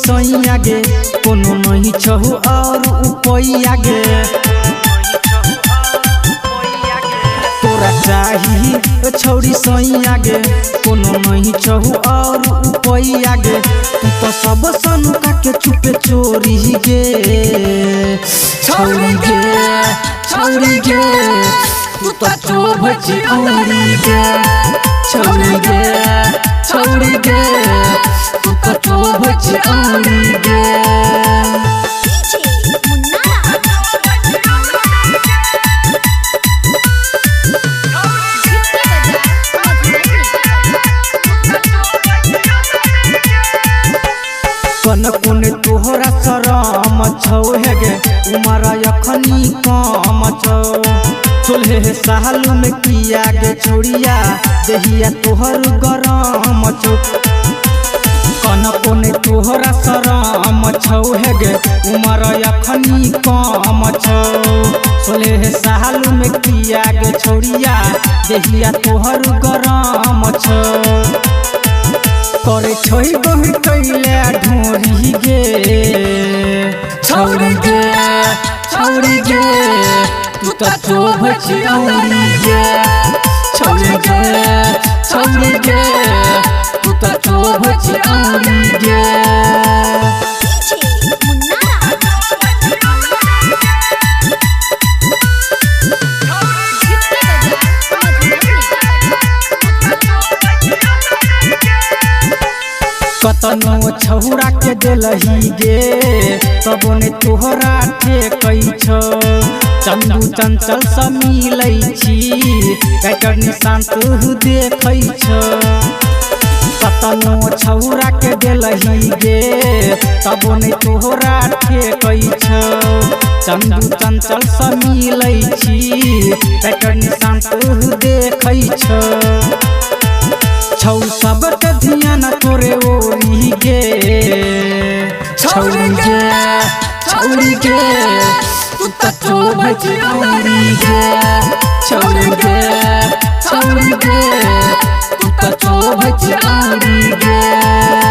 सैया गे कोनो नहीं छहु और उपैया गे तोरा चाही छौरी सैया गे कोनो नहीं छहु और उपैया गे तू तो सब सनुका के चुपे चोरी गे छौरी गे तू तो चोभ चिऔरी गे छौरी गे तू तो चोभ चिऔरी गे कनकुन तोहरा शरम छौ हे गे उमर अखनी कम छौ चोल्हे साल में किया गे छोड़िया देहिया तोहर गरम छौ कनकुन तोहरा शरम छौ हे गे उमर अखनी कम छौ चोल्हे साल में किया गे छोड़िया देहिया तोहर गरम छौ करे छोई बहु कैले ढोरी गे छौरी गे तू तो चोभ चिऔरी गे छौरी गे तू तो चोभ चिऔरी गे कतनो छौरा के देलही गे तब ने तोहरा ठेकै छौ चंदू चंचल सँ मिलै छी एकर निशान तू देखै छौ कतनो छौरा के देलही गे तब ने तोहरा ठेकै छौ चंदू चंचल सँ मिलै छी एकर निशान तू देखै छौ छौ सबके ध्यान तोरे ओरी गे छौरी गे तू तो चोभ चिऔरी गे छौरी गे तू तो चोभ चिऔरी गे।